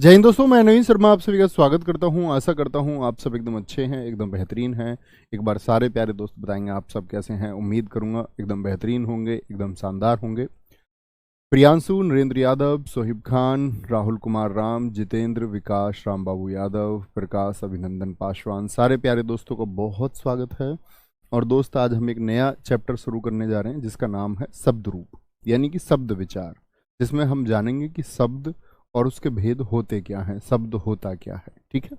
जय हिंद दोस्तों, मैं नवीन शर्मा आप सभी का स्वागत करता हूं। आशा करता हूं आप सब एकदम अच्छे हैं, एकदम बेहतरीन हैं। एक बार सारे प्यारे दोस्त बताएंगे आप सब कैसे हैं। उम्मीद करूंगा एकदम बेहतरीन होंगे, एकदम शानदार होंगे। प्रियांशु, नरेंद्र यादव, सोहिब खान, राहुल कुमार राम, जितेंद्र, विकास, राम बाबू यादव, प्रकाश, अभिनंदन पासवान, सारे प्यारे दोस्तों को बहुत स्वागत है। और दोस्त, आज हम एक नया चैप्टर शुरू करने जा रहे हैं जिसका नाम है शब्द रूप, यानी कि शब्द विचार, जिसमें हम जानेंगे कि शब्द और उसके भेद होते क्या हैं, शब्द होता क्या है। ठीक है,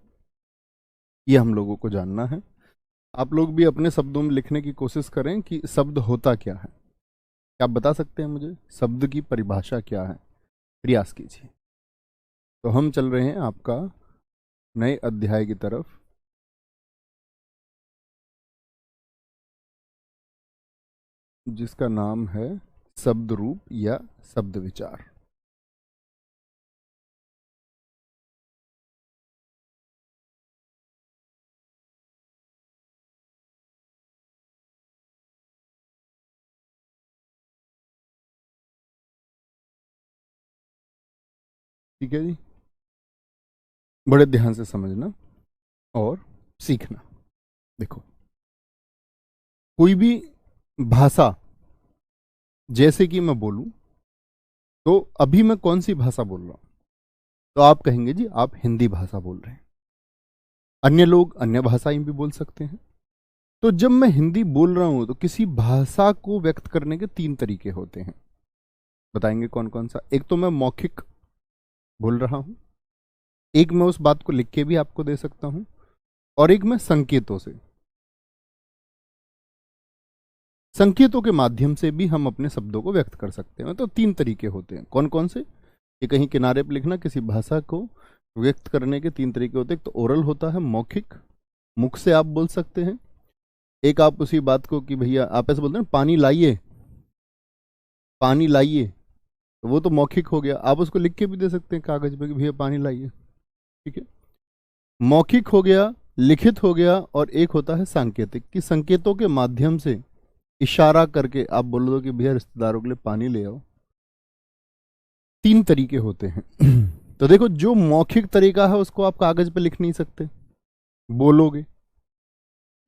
ये हम लोगों को जानना है। आप लोग भी अपने शब्दों में लिखने की कोशिश करें कि शब्द होता क्या है। क्या आप बता सकते हैं मुझे शब्द की परिभाषा क्या है? प्रयास कीजिए। तो हम चल रहे हैं आपका नए अध्याय की तरफ। जिसका नाम है शब्द रूप या शब्द विचार। ठीक है जी, बड़े ध्यान से समझना और सीखना। देखो, कोई भी भाषा, जैसे कि मैं बोलूं तो अभी मैं कौन सी भाषा बोल रहा हूं, तो आप कहेंगे जी आप हिंदी भाषा बोल रहे हैं। अन्य लोग अन्य भाषाएं भी बोल सकते हैं। तो जब मैं हिंदी बोल रहा हूं तो किसी भाषा को व्यक्त करने के तीन तरीके होते हैं। बताएंगे कौन कौन सा? एक तो मैं मौखिक बोल रहा हूं, एक मैं उस बात को लिख के भी आपको दे सकता हूं, और एक मैं संकेतों से, संकेतों के माध्यम से भी हम अपने शब्दों को व्यक्त कर सकते हैं। तो तीन तरीके होते हैं। कौन कौन से? ये कहीं किनारे पर लिखना। किसी भाषा को व्यक्त करने के तीन तरीके होते हैं। एक तो ओरल होता है, मौखिक, मुख से आप बोल सकते हैं। एक आप उसी बात को कि भैया आप ऐसे बोलते हैं पानी लाइए, पानी लाइए, तो वो तो मौखिक हो गया। आप उसको लिख के भी दे सकते हैं कागज पे कि भैया पानी लाइए। ठीक है, मौखिक हो गया, लिखित हो गया, और एक होता है सांकेतिक, कि संकेतों के माध्यम से इशारा करके आप बोल दो कि भैया रिश्तेदारों के लिए पानी ले आओ। तीन तरीके होते हैं। तो देखो, जो मौखिक तरीका है उसको आप कागज पे लिख नहीं सकते, बोलोगे।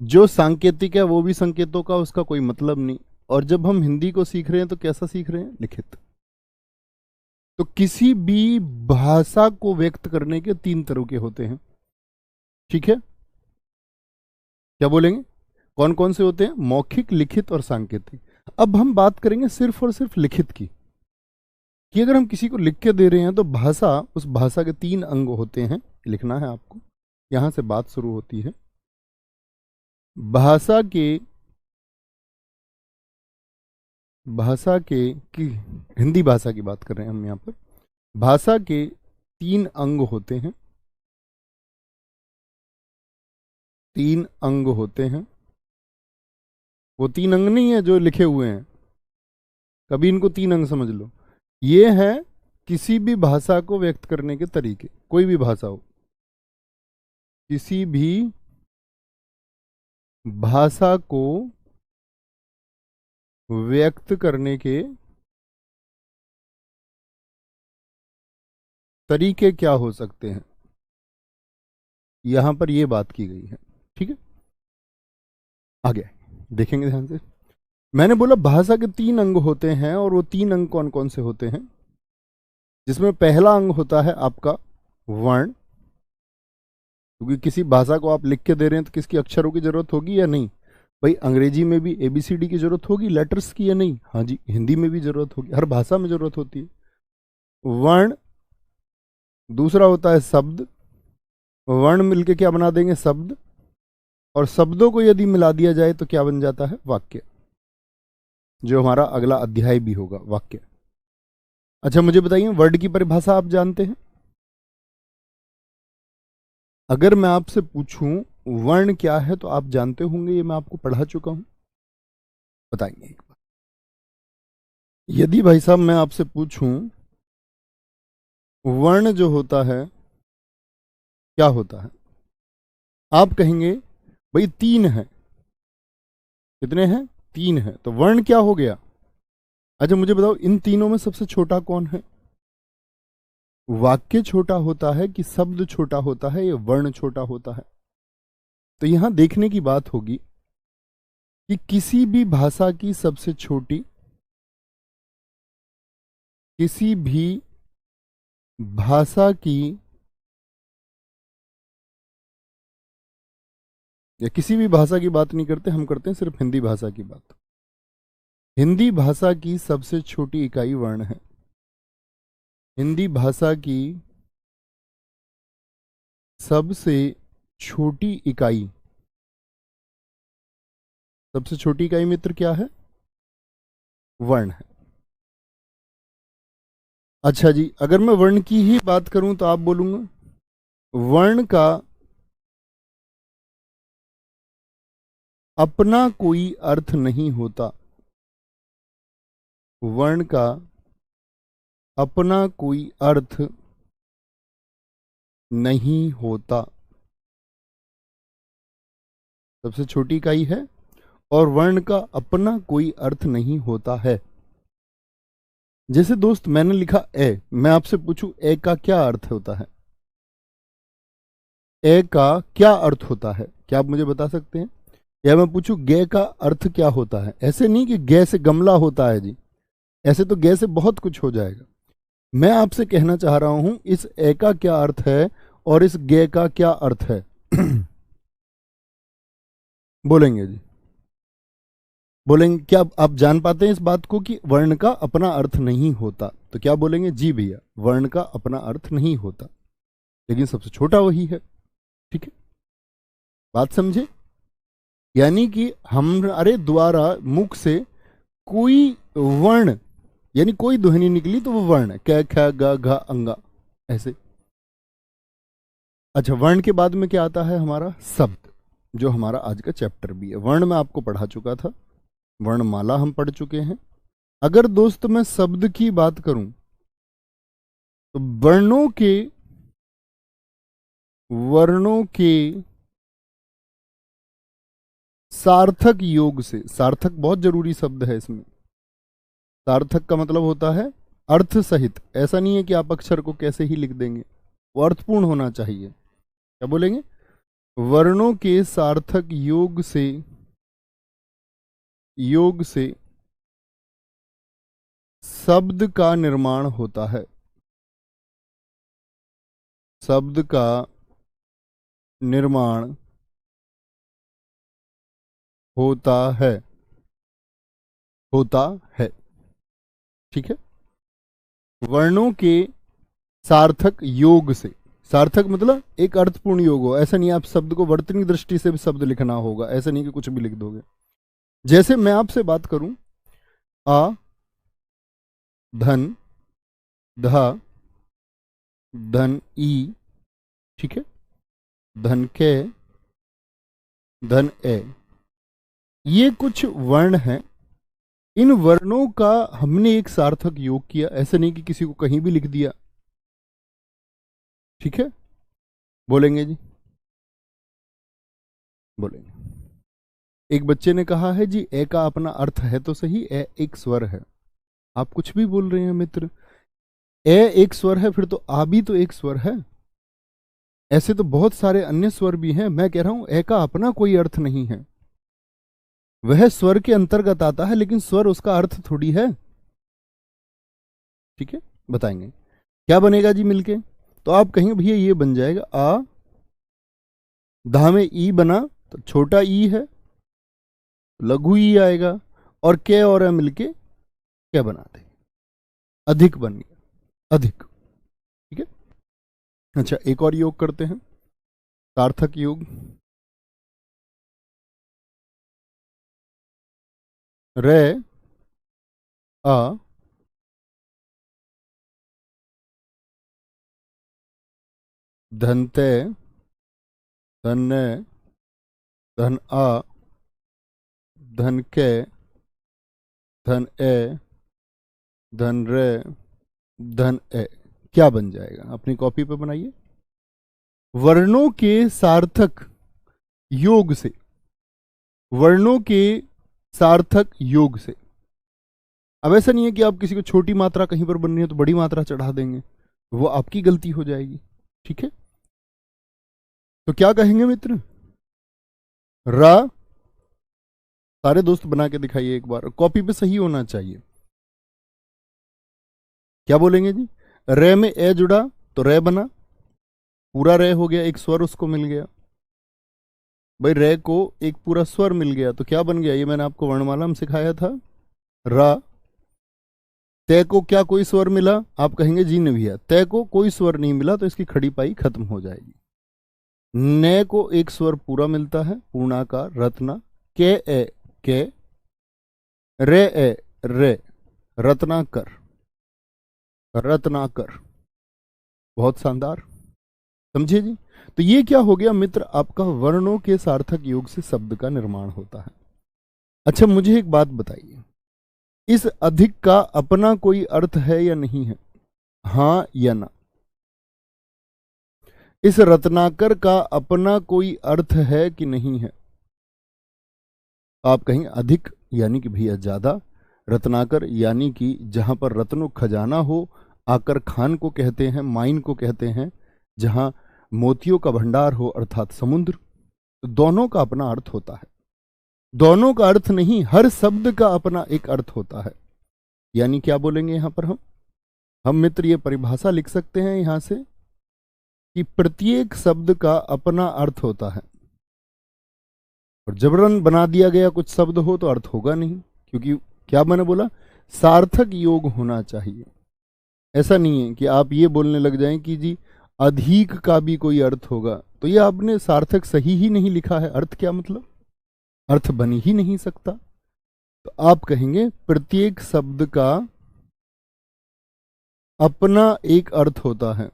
जो सांकेतिक है वो भी संकेतों का, उसका कोई मतलब नहीं। और जब हम हिंदी को सीख रहे हैं तो कैसा सीख रहे हैं? लिखित। तो किसी भी भाषा को व्यक्त करने के तीन तरीके होते हैं। ठीक है, क्या बोलेंगे? कौन कौन से होते हैं? मौखिक, लिखित और सांकेतिक। अब हम बात करेंगे सिर्फ और सिर्फ लिखित की, कि अगर हम किसी को लिख के दे रहे हैं तो भाषा, उस भाषा के तीन अंग होते हैं, लिखना है आपको। यहां से बात शुरू होती है। भाषा के, भाषा के की हिंदी भाषा की बात कर रहे हैं हम यहां पर। भाषा के तीन अंग होते हैं, तीन अंग होते हैं। वो तीन अंग नहीं है जो लिखे हुए हैं, कभी इनको तीन अंग समझ लो। ये है किसी भी भाषा को व्यक्त करने के तरीके, कोई भी भाषा हो, किसी भी भाषा को व्यक्त करने के तरीके क्या हो सकते हैं, यहां पर ये बात की गई है। ठीक है, आगे देखेंगे ध्यान से। मैंने बोला भाषा के तीन अंग होते हैं, और वो तीन अंग कौन कौन से होते हैं? जिसमें पहला अंग होता है आपका वर्ण, क्योंकि किसी भाषा को आप लिख के दे रहे हैं तो किसकी अक्षरों की जरूरत होगी या नहीं? भाई अंग्रेजी में भी ABCD की जरूरत होगी, लेटर्स की, या नहीं? हाँ जी, हिंदी में भी जरूरत होगी, हर भाषा में जरूरत होती है वर्ण। दूसरा होता है शब्द। वर्ण मिलके क्या बना देंगे? शब्द। और शब्दों को यदि मिला दिया जाए तो क्या बन जाता है? वाक्य, जो हमारा अगला अध्याय भी होगा, वाक्य। अच्छा मुझे बताइए, वर्ड की परिभाषा आप जानते हैं? अगर मैं आपसे पूछूं वर्ण क्या है तो आप जानते होंगे, ये मैं आपको पढ़ा चुका हूं। बताएंगे एक बार। यदि भाई साहब मैं आपसे पूछूं वर्ण जो होता है क्या होता है, आप कहेंगे भाई तीन है। कितने हैं? तीन है। तो वर्ण क्या हो गया? अच्छा मुझे बताओ, इन तीनों में सबसे छोटा कौन है? वाक्य छोटा होता है कि शब्द छोटा होता है या वर्ण छोटा होता है? तो यहां देखने की बात होगी कि किसी भी भाषा की सबसे छोटी, किसी भी भाषा की या किसी भी भाषा की बात नहीं करते, हम करते हैं सिर्फ हिंदी भाषा की बात। हिंदी भाषा की सबसे छोटी इकाई वर्ण है। हिंदी भाषा की सबसे छोटी इकाई, सबसे छोटी इकाई मित्र क्या है? वर्ण है। अच्छा जी, अगर मैं वर्ण की ही बात करूं तो आप बोलूंगा वर्ण का अपना कोई अर्थ नहीं होता। वर्ण का अपना कोई अर्थ नहीं होता। सबसे छोटी इकाई है और वर्ण का अपना कोई अर्थ नहीं होता है। जैसे दोस्त मैंने लिखा ए, मैं आपसे पूछूं ए का क्या अर्थ होता है? ए का क्या अर्थ होता है, क्या आप मुझे बता सकते हैं? या मैं पूछूं गे का अर्थ क्या होता है? ऐसे नहीं कि गे से गमला होता है जी, ऐसे तो गे से बहुत कुछ हो जाएगा। मैं आपसे कहना चाह रहा हूं इस ए का क्या अर्थ है और इस गे का क्या अर्थ है? बोलेंगे जी, बोलेंगे क्या आप जान पाते हैं इस बात को कि वर्ण का अपना अर्थ नहीं होता? तो क्या बोलेंगे? जी भैया, वर्ण का अपना अर्थ नहीं होता, लेकिन सबसे छोटा वही है। ठीक है, बात समझे? यानी कि हमारे द्वारा मुख से कोई वर्ण यानी कोई ध्वनि निकली तो वो वर्ण है, क ख ग घ अंगा ऐसे। अच्छा, वर्ण के बाद में क्या आता है? हमारा शब्द, जो हमारा आज का चैप्टर भी है। वर्ण में आपको पढ़ा चुका था, वर्णमाला हम पढ़ चुके हैं। अगर दोस्त मैं शब्द की बात करूं तो वर्णों के सार्थक योग से, सार्थक बहुत जरूरी शब्द है इसमें। सार्थक का मतलब होता है अर्थ सहित। ऐसा नहीं है कि आप अक्षर को कैसे ही लिख देंगे, वो अर्थपूर्ण होना चाहिए। क्या बोलेंगे? वर्णों के सार्थक योग से शब्द का निर्माण होता है। शब्द का निर्माण होता है, होता है। ठीक है, वर्णों के सार्थक योग से, सार्थक मतलब एक अर्थपूर्ण योग हो। ऐसा नहीं आप शब्द को वर्तनी दृष्टि से भी शब्द लिखना होगा, ऐसा नहीं कि कुछ भी लिख दोगे। जैसे मैं आपसे बात करूं आ धन धा धन ई, ठीक है, धन के धन ए, ये कुछ वर्ण हैं। इन वर्णों का हमने एक सार्थक योग किया, ऐसे नहीं कि किसी को कहीं भी लिख दिया। ठीक है, बोलेंगे जी, बोलेंगे। एक बच्चे ने कहा है जी ए का अपना अर्थ है तो सही, ए एक स्वर है। आप कुछ भी बोल रहे हैं मित्र, ए एक स्वर है, फिर तो आ भी तो एक स्वर है। ऐसे तो बहुत सारे अन्य स्वर भी हैं। मैं कह रहा हूं ए का अपना कोई अर्थ नहीं है, वह स्वर के अंतर्गत आता है, लेकिन स्वर उसका अर्थ थोड़ी है। ठीक है, बताएंगे क्या बनेगा जी मिलके। तो आप कहेंगे भैया ये बन जाएगा आ धा में ई बना तो छोटा ई है, लघु ई आएगा, और के और ए मिलके क्या बनाते? अधिक बन गया, अधिक। ठीक है, अच्छा एक और योग करते हैं, सार्थक योग। रे आ धनते धन्ने धन आ धन के धन ए धन रे धन ए, क्या बन जाएगा? अपनी कॉपी पे बनाइए। वर्णों के सार्थक योग से, वर्णों के सार्थक योग से। अब ऐसा नहीं है कि आप किसी को छोटी मात्रा कहीं पर बननी है तो बड़ी मात्रा चढ़ा देंगे, वो आपकी गलती हो जाएगी। ठीक है, तो क्या कहेंगे मित्र? रा, सारे दोस्त बना के दिखाइए एक बार, कॉपी पे सही होना चाहिए। क्या बोलेंगे जी? रे में ए जुड़ा तो रे बना, पूरा रे हो गया, एक स्वर उसको मिल गया। भाई रे को एक पूरा स्वर मिल गया तो क्या बन गया? ये मैंने आपको वर्णमाला में सिखाया था, रा। तय को क्या कोई स्वर मिला? आप कहेंगे जी नहीं भैया, तय को कोई स्वर नहीं मिला तो इसकी खड़ी पाई खत्म हो जाएगी। न को एक स्वर पूरा मिलता है, पूर्णाकार रत्ना, के ए के, रे ए रे, रत्नाकर, रत्नाकर। बहुत शानदार, समझिए जी। तो ये क्या हो गया मित्र? आपका वर्णों के सार्थक योग से शब्द का निर्माण होता है। अच्छा मुझे एक बात बताइए, इस अधिक का अपना कोई अर्थ है या नहीं है? हाँ या ना? इस रत्नाकर का अपना कोई अर्थ है कि नहीं है? आप कहेंगे अधिक यानी कि भैया ज्यादा, रत्नाकर यानी कि जहां पर रत्नों खजाना हो, आकर खान को कहते हैं, माइन को कहते हैं, जहां मोतियों का भंडार हो अर्थात समुद्र। तो दोनों का अपना अर्थ होता है, दोनों का अर्थ नहीं, हर शब्द का अपना एक अर्थ होता है। यानी क्या बोलेंगे यहां पर हम मित्र ये परिभाषा लिख सकते हैं यहां से कि प्रत्येक शब्द का अपना अर्थ होता है, और जबरन बना दिया गया कुछ शब्द हो तो अर्थ होगा नहीं, क्योंकि क्या मैंने बोला, सार्थक योग होना चाहिए। ऐसा नहीं है कि आप ये बोलने लग जाएं कि जी अधिक का भी कोई अर्थ होगा, तो ये आपने सार्थक सही ही नहीं लिखा है। अर्थ क्या मतलब? अर्थ बन ही नहीं सकता। तो आप कहेंगे प्रत्येक शब्द का अपना एक अर्थ होता है,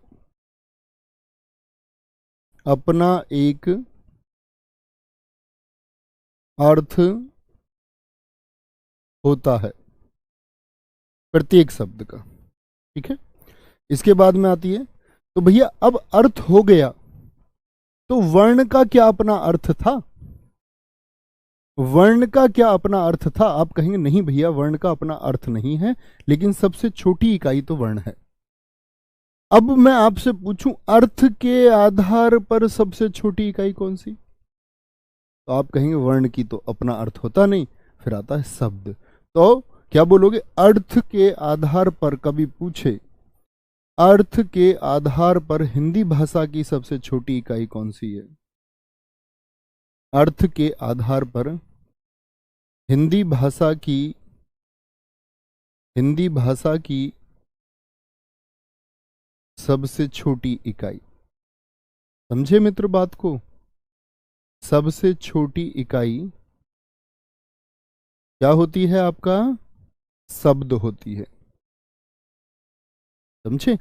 अपना एक अर्थ होता है प्रत्येक शब्द का। ठीक है, इसके बाद में आती है, तो भैया अब अर्थ हो गया, तो वर्ण का क्या अपना अर्थ था? वर्ण का क्या अपना अर्थ था? आप कहेंगे नहीं भैया, वर्ण का अपना अर्थ नहीं है, लेकिन सबसे छोटी इकाई तो वर्ण है। अब मैं आपसे पूछूं, अर्थ के आधार पर सबसे छोटी इकाई कौन सी? तो आप कहेंगे वर्ण की तो अपना अर्थ होता नहीं, फिर आता है शब्द। तो क्या बोलोगे? अर्थ के आधार पर कभी पूछे, अर्थ के आधार पर हिंदी भाषा की सबसे छोटी इकाई कौन सी है? अर्थ के आधार पर हिंदी भाषा की, हिंदी भाषा की सबसे छोटी इकाई, समझे मित्र बात को? सबसे छोटी इकाई क्या होती है? आपका शब्द होती है, समझे?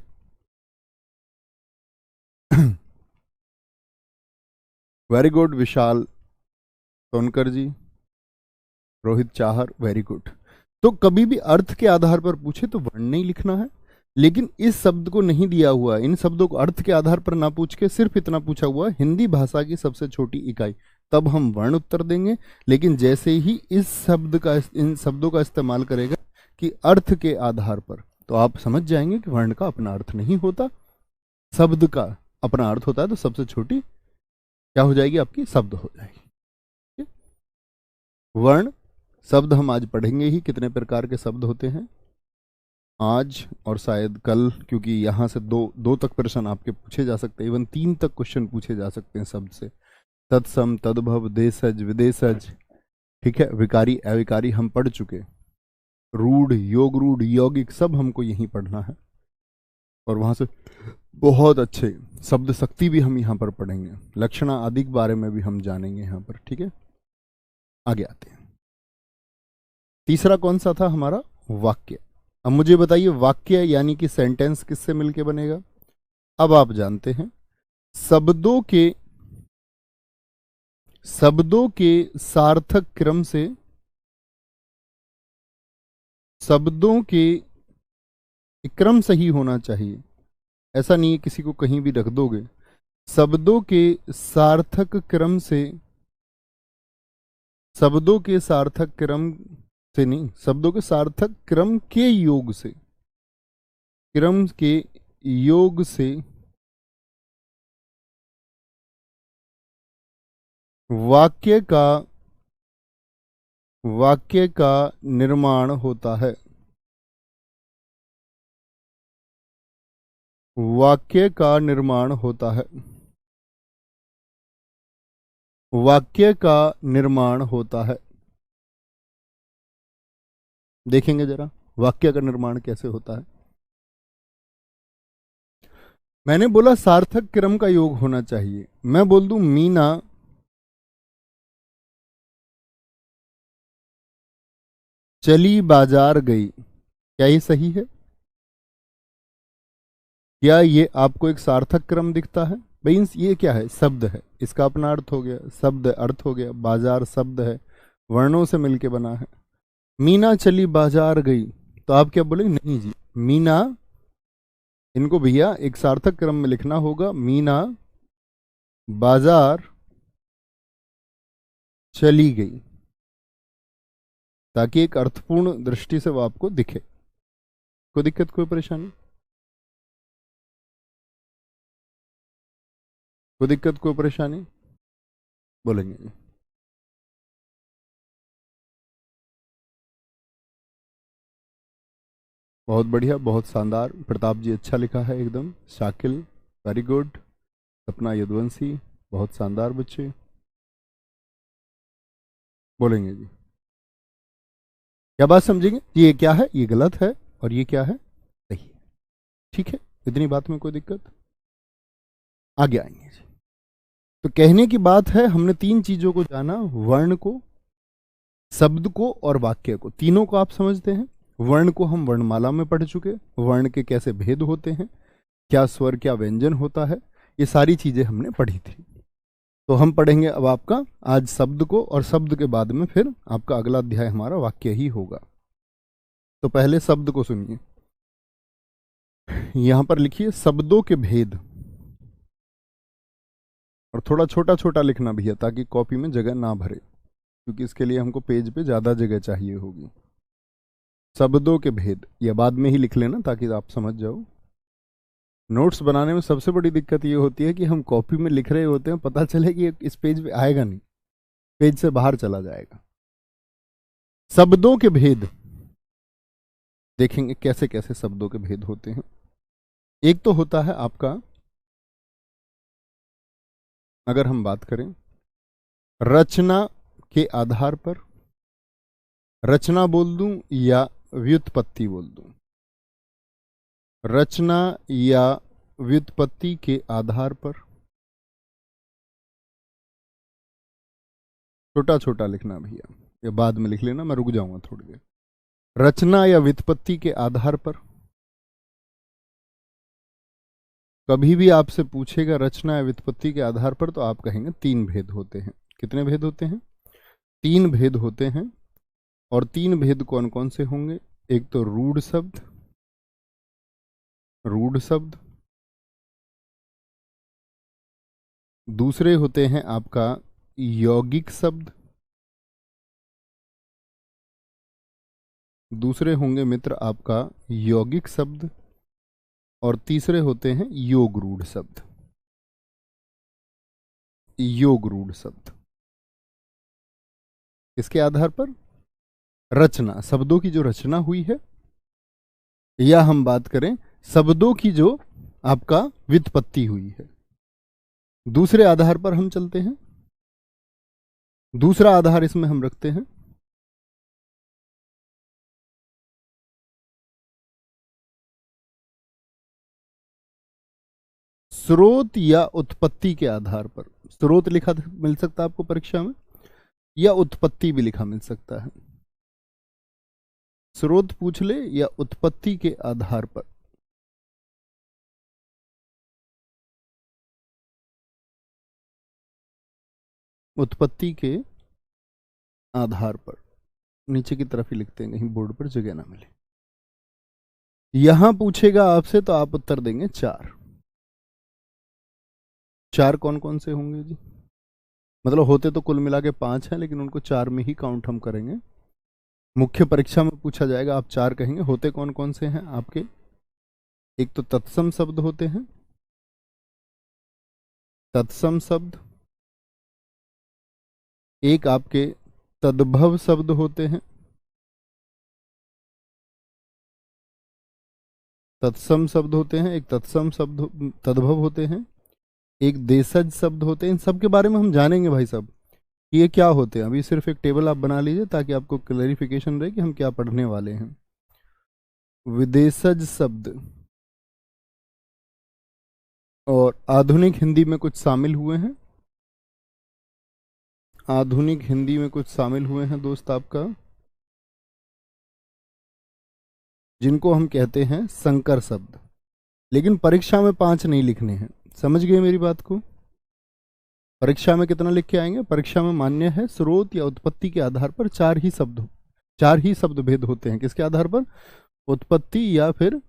वेरी गुड विशाल सोनकर जी, रोहित चाहर, वेरी गुड। तो कभी भी अर्थ के आधार पर पूछे तो वर्ण नहीं लिखना है, लेकिन इस शब्द को नहीं दिया हुआ, इन शब्दों को अर्थ के आधार पर ना पूछ के सिर्फ इतना पूछा हुआ हिंदी भाषा की सबसे छोटी इकाई, तब हम वर्ण उत्तर देंगे। लेकिन जैसे ही इस शब्द का, इन शब्दों का इस्तेमाल करेगा कि अर्थ के आधार पर, तो आप समझ जाएंगे कि वर्ण का अपना अर्थ नहीं होता, शब्द का अपना अर्थ होता है। तो सबसे छोटी क्या हो जाएगी? आपकी शब्द हो जाएगी। वर्ण शब्द हम आज पढ़ेंगे ही, कितने प्रकार के शब्द होते हैं आज और शायद कल, क्योंकि यहाँ से दो तक प्रश्न आपके पूछे जा सकते हैं, इवन 3 तक क्वेश्चन पूछे जा सकते हैं शब्द से। तत्सम, तद्भव, देशज, विदेशज, ठीक है, विकारी अविकारी हम पढ़ चुके, रूढ़, योग रूढ़, यौगिक, सब हमको यहीं पढ़ना है। और वहां से बहुत अच्छे शब्द शक्ति भी हम यहाँ पर पढ़ेंगे, लक्षणा आदि के बारे में भी हम जानेंगे यहाँ पर। ठीक है, आगे आते हैं। तीसरा कौन सा था हमारा? वाक्य। अब मुझे बताइए वाक्य यानी कि सेंटेंस किससे मिलके बनेगा? अब आप जानते हैं शब्दों के सार्थक क्रम से, शब्दों के क्रम सही होना चाहिए। ऐसा नहीं है किसी को कहीं भी रख दोगे, शब्दों के सार्थक क्रम से, शब्दों के सार्थक क्रम से नहीं, शब्दों के सार्थक क्रम के योग से, क्रम के योग से वाक्य का निर्माण होता है। वाक्य का निर्माण होता है। वाक्य का निर्माण होता है। देखेंगे जरा वाक्य का निर्माण कैसे होता है। मैंने बोला सार्थक क्रम का योग होना चाहिए। मैं बोल दूं मीना चली बाजार गई, क्या ये सही है? क्या ये आपको एक सार्थक क्रम दिखता है? भाई ये क्या है? शब्द है, इसका अपना अर्थ हो गया, शब्द अर्थ हो गया, बाजार शब्द है, वर्णों से मिलके बना है। मीना चली बाजार गई, तो आप क्या बोलेंगे? नहीं जी, मीना, इनको भैया एक सार्थक क्रम में लिखना होगा। मीना बाजार चली गई, ताकि एक अर्थपूर्ण दृष्टि से वो आपको दिखे। कोई दिक्कत, कोई परेशानी? कोई दिक्कत, कोई परेशानी? बोलेंगे। बहुत बढ़िया, बहुत शानदार। प्रताप जी अच्छा लिखा है एकदम। Shakil very good. सपना यदुवंशी बहुत शानदार बच्चे। बोलेंगे जी, क्या बात समझेंगे? ये क्या है? ये गलत है, और ये क्या है? सही है। ठीक है, इतनी बात में कोई दिक्कत? आगे आएंगे जी। तो कहने की बात है, हमने तीन चीजों को जाना, वर्ण को, शब्द को और वाक्य को। तीनों को आप समझते हैं। वर्ण को हम वर्णमाला में पढ़ चुके, वर्ण के कैसे भेद होते हैं, क्या स्वर क्या व्यंजन होता है, ये सारी चीजें हमने पढ़ी थी। तो हम पढ़ेंगे अब आपका आज शब्द को, और शब्द के बाद में फिर आपका अगला अध्याय हमारा वाक्य ही होगा। तो पहले शब्द को सुनिए। यहां पर लिखिए शब्दों के भेद, और थोड़ा छोटा छोटा लिखना भैया, ताकि कॉपी में जगह ना भरे, क्योंकि इसके लिए हमको पेज पे ज्यादा जगह चाहिए होगी। शब्दों के भेद, यह बाद में ही लिख लेना ताकि आप समझ जाओ। नोट्स बनाने में सबसे बड़ी दिक्कत ये होती है कि हम कॉपी में लिख रहे होते हैं, पता चले कि इस पेज पे आएगा नहीं, पेज से बाहर चला जाएगा। शब्दों के भेद देखेंगे कैसे कैसे शब्दों के भेद होते हैं। एक तो होता है आपका, अगर हम बात करें रचना के आधार पर, रचना बोल दूं या व्युत्पत्ति बोल दूं, रचना या व्युत्पत्ति के आधार पर, छोटा छोटा लिखना भैया, ये बाद में लिख लेना, मैं रुक जाऊंगा थोड़ी देर। रचना या व्युत्पत्ति के आधार पर, कभी भी आपसे पूछेगा रचना या व्युत्पत्ति के आधार पर, तो आप कहेंगे तीन भेद होते हैं। कितने भेद होते हैं? तीन भेद होते हैं। और तीन भेद कौन कौन से होंगे? एक तो रूढ़ शब्द, रूढ़ शब्द, दूसरे होते हैं आपका यौगिक शब्द, दूसरे होंगे मित्र आपका यौगिक शब्द, और तीसरे होते हैं योग रूढ़ शब्द। योग रूढ़ शब्द किसके आधार पर? रचना, शब्दों की जो रचना हुई है, या हम बात करें शब्दों की जो आपका व्युत्पत्ति हुई है। दूसरे आधार पर हम चलते हैं। दूसरा आधार इसमें हम रखते हैं स्रोत या उत्पत्ति के आधार पर। स्रोत लिखा मिल सकता है आपको परीक्षा में, या उत्पत्ति भी लिखा मिल सकता है। स्रोत पूछ ले या उत्पत्ति के आधार पर। उत्पत्ति के आधार पर नीचे की तरफ ही लिखते हैं, कहीं बोर्ड पर जगह ना मिले। यहां पूछेगा आपसे तो आप उत्तर देंगे चार। चार कौन कौन से होंगे जी? मतलब होते तो कुल मिला के पांच हैं, लेकिन उनको चार में ही काउंट हम करेंगे। मुख्य परीक्षा में पूछा जाएगा, आप चार कहेंगे। होते कौन कौन से हैं आपके? एक तो तत्सम शब्द होते हैं, तत्सम शब्द, एक आपके तद्भव शब्द होते हैं, तत्सम शब्द होते हैं, एक तत्सम शब्द तद्भव होते हैं, एक देशज शब्द होते हैं। इन सब के बारे में हम जानेंगे भाई साहब कि ये क्या होते हैं। अभी सिर्फ एक टेबल आप बना लीजिए ताकि आपको क्लैरिफिकेशन रहे कि हम क्या पढ़ने वाले हैं। विदेशज शब्द और आधुनिक हिंदी में कुछ शामिल हुए हैं, आधुनिक हिंदी में कुछ शामिल हुए हैं दोस्त आपका, जिनको हम कहते हैं संकर शब्द। लेकिन परीक्षा में 5 नहीं लिखने हैं, समझ गए मेरी बात को। परीक्षा में कितना लिख के आएंगे? परीक्षा में मान्य है स्रोत या उत्पत्ति के आधार पर 4 ही शब्द भेद होते हैं। किसके आधार पर? उत्पत्ति या फिर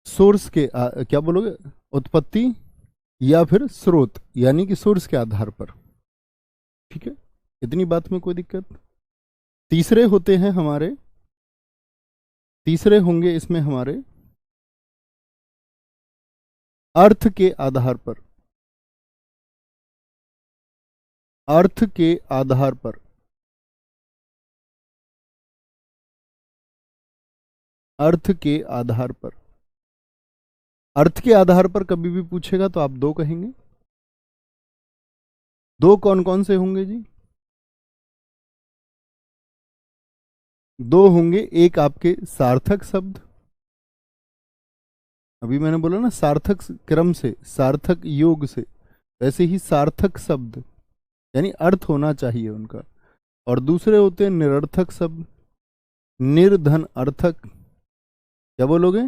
सोर्स के क्या बोलोगे? उत्पत्ति या फिर स्रोत, यानी कि सोर्स के आधार पर। ठीक है, इतनी बात में कोई दिक्कत? तीसरे होते हैं हमारे, तीसरे होंगे इसमें हमारे अर्थ के आधार पर, अर्थ के आधार पर, अर्थ के आधार पर, अर्थ के आधार पर कभी भी पूछेगा तो आप 2 कहेंगे। 2 कौन कौन से होंगे जी? 2 होंगे, एक आपके सार्थक शब्द, अभी मैंने बोला ना सार्थक क्रम से, सार्थक योग से, वैसे ही सार्थक शब्द यानी अर्थ होना चाहिए उनका। और दूसरे होते हैं निरर्थक शब्द, निर्धन अर्थक, क्या बोलोगे?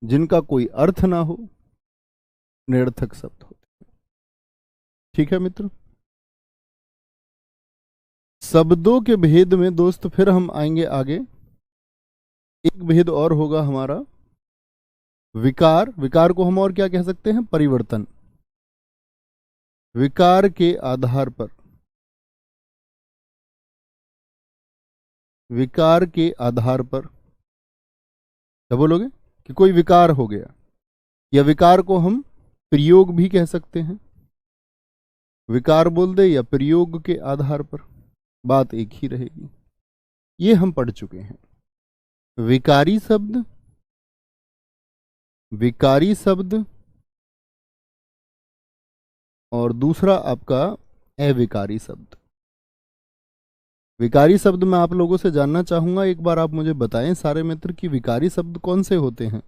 जिनका कोई अर्थ ना हो, निरर्थक शब्द होते हैं। ठीक है मित्र, शब्दों के भेद में दोस्त फिर हम आएंगे आगे। एक भेद और होगा हमारा विकार। विकार को हम और क्या कह सकते हैं? परिवर्तन। विकार के आधार पर, विकार के आधार पर क्या बोलोगे? कि कोई विकार हो गया, या विकार को हम प्रयोग भी कह सकते हैं। विकार बोल दे या प्रयोग के आधार पर, बात एक ही रहेगी। ये हम पढ़ चुके हैं। विकारी शब्द, विकारी शब्द, और दूसरा आपका अविकारी शब्द। विकारी शब्द मैं आप लोगों से जानना चाहूंगा, एक बार आप मुझे बताएं सारे मित्र कि विकारी शब्द कौन से होते हैं।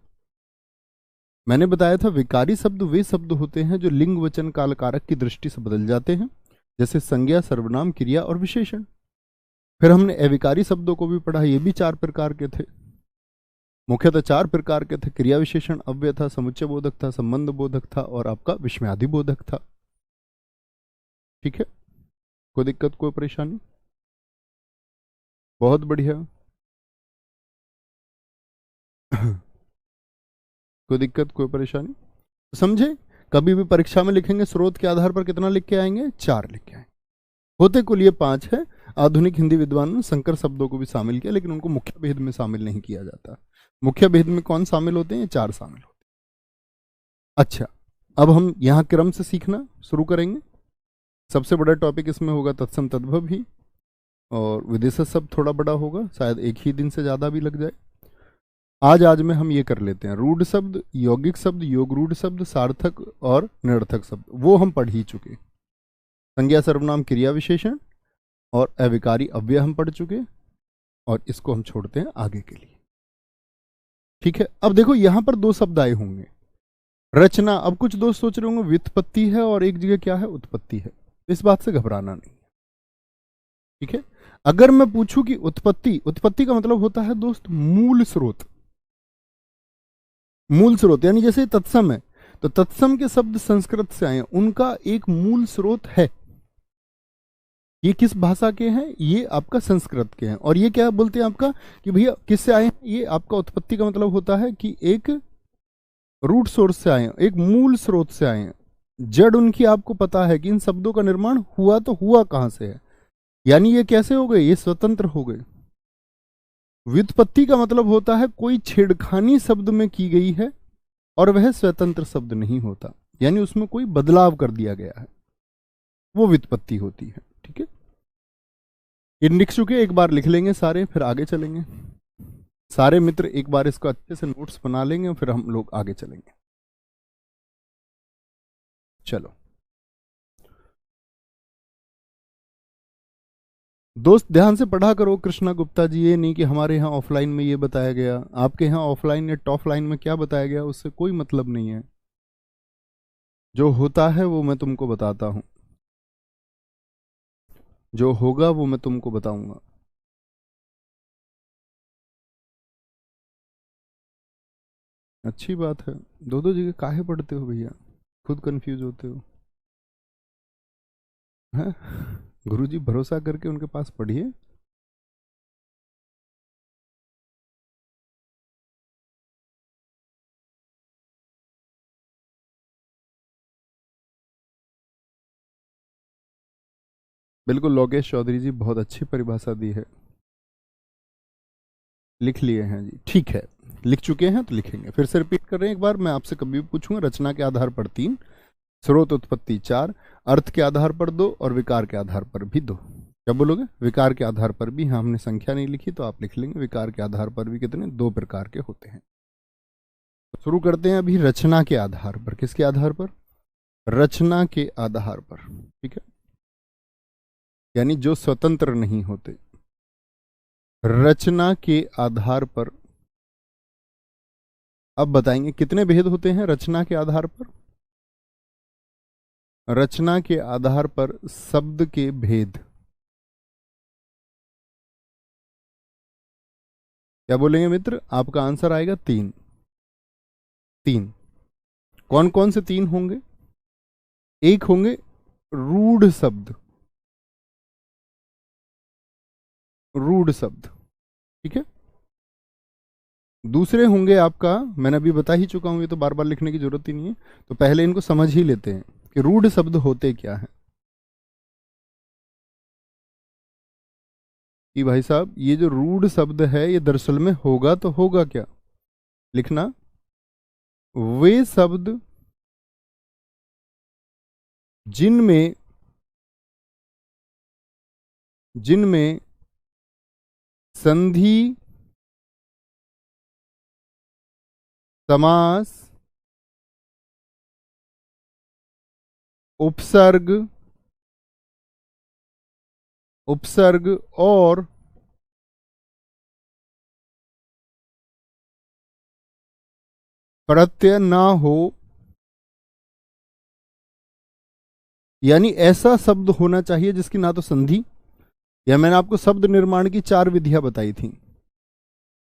मैंने बताया था विकारी शब्द वे शब्द होते हैं जो लिंग वचन काल कारक की दृष्टि से बदल जाते हैं, जैसे संज्ञा, सर्वनाम, क्रिया और विशेषण। फिर हमने अविकारी शब्दों को भी पढ़ा, ये भी 4 प्रकार के थे, मुख्यतः 4 प्रकार के थे। क्रिया विशेषण, अव्यय था, समुच्चय बोधक था, संबंध बोधक था और आपका विस्मयादि बोधक था। ठीक है, कोई दिक्कत, कोई परेशानी? बहुत बढ़िया। कोई दिक्कत, कोई परेशानी? समझे? कभी भी परीक्षा में लिखेंगे स्रोत के आधार पर कितना लिख के आएंगे? 4 लिख के आएंगे। होते कुल ये 5 है। आधुनिक हिंदी विद्वानों ने संकर शब्दों को भी शामिल किया, लेकिन उनको मुख्य भेद में शामिल नहीं किया जाता। मुख्य भेद में कौन शामिल होते हैं? 4 शामिल होते हैं। अच्छा, अब हम यहां क्रम से सीखना शुरू करेंगे। सबसे बड़ा टॉपिक इसमें होगा तत्सम तद्भव ही, और विदेशज शब्द थोड़ा बड़ा होगा, शायद एक ही दिन से ज्यादा भी लग जाए। आज में हम ये कर लेते हैं रूढ़ शब्द, यौगिक शब्द, योग रूढ़ शब्द, सार्थक और निरर्थक शब्द, वो हम पढ़ ही चुके। संज्ञा, सर्वनाम, क्रिया विशेषण और अविकारी अव्यय हम पढ़ चुके, और इसको हम छोड़ते हैं आगे के लिए। ठीक है, अब देखो यहां पर 2 शब्द आए होंगे, रचना। अब कुछ दोस्त सोच रहे होंगे व्युत्पत्ति है और एक जगह क्या है? उत्पत्ति है। इस बात से घबराना नहीं। ठीक है, अगर मैं पूछूं कि उत्पत्ति, उत्पत्ति का मतलब होता है दोस्त मूल स्रोत। मूल स्रोत यानी जैसे तत्सम है, तो तत्सम के शब्द संस्कृत से आए, उनका एक मूल स्रोत है। ये किस भाषा के हैं? ये आपका संस्कृत के हैं। और ये क्या बोलते हैं आपका कि भैया किससे आए हैं? ये आपका उत्पत्ति का मतलब होता है कि एक रूट सोर्स से आए हैं, एक मूल स्रोत से आए हैं। जड़ उनकी आपको पता है कि इन शब्दों का निर्माण हुआ तो हुआ कहां से है, यानी ये कैसे हो गए? ये स्वतंत्र हो गए। व्युत्पत्ति का मतलब होता है कोई छेड़खानी शब्द में की गई है और वह स्वतंत्र शब्द नहीं होता, यानी उसमें कोई बदलाव कर दिया गया है, वो व्युत्पत्ति होती है। ठीक है, इन लिख चुके, एक बार लिख लेंगे सारे, फिर आगे चलेंगे। सारे मित्र एक बार इसको अच्छे से नोट्स बना लेंगे और फिर हम लोग आगे चलेंगे। चलो दोस्त, ध्यान से पढ़ा करो कृष्णा गुप्ता जी, ये नहीं कि हमारे यहाँ ऑफलाइन में ये बताया गया, आपके यहाँ ऑफलाइन या टॉफलाइन में क्या बताया गया उससे कोई मतलब नहीं है। जो होता है वो मैं तुमको बताता हूं, जो होगा वो मैं तुमको बताऊंगा। अच्छी बात है, दो दो जगह काहे पढ़ते हो भैया, खुद कंफ्यूज होते हो हैं? गुरुजी भरोसा करके उनके पास पढ़िए। बिल्कुल, लोकेश चौधरी जी बहुत अच्छी परिभाषा दी है, लिख लिए हैं जी। ठीक है, लिख चुके हैं तो लिखेंगे, फिर से रिपीट कर रहे हैं एक बार। मैं आपसे कभी भी पूछूंगा, रचना के आधार पर 3, स्रोत उत्पत्ति 4, अर्थ के आधार पर 2 और विकार के आधार पर भी 2। क्या बोलोगे? विकार के आधार पर भी, हाँ हमने संख्या नहीं लिखी तो आप लिख लेंगे, विकार के आधार पर भी कितने? 2 प्रकार के होते हैं। तो शुरू करते हैं अभी रचना के आधार पर। किसके आधार पर? रचना के आधार पर। ठीक है, यानी जो स्वतंत्र नहीं होते, रचना के आधार पर। अब बताएंगे कितने भेद होते हैं रचना के आधार पर। रचना के आधार पर शब्द के भेद। क्या बोलेंगे मित्र? आपका आंसर आएगा 3। 3 कौन कौन से 3 होंगे? एक होंगे रूढ़ शब्द, रूढ़ शब्द। ठीक है, दूसरे होंगे आपका, मैंने अभी बता ही चुका हूं, ये तो बार बार लिखने की जरूरत ही नहीं है, तो पहले इनको समझ ही लेते हैं कि रूढ़ शब्द होते क्या हैं। कि भाई साहब ये जो रूढ़ शब्द है ये दरअसल में होगा तो होगा क्या? लिखना, वे शब्द जिनमें जिनमें संधि, समास, उपसर्ग, उपसर्ग और प्रत्यय ना हो, यानी ऐसा शब्द होना चाहिए जिसकी ना तो संधि, या मैंने आपको शब्द निर्माण की 4 विधियां बताई थी।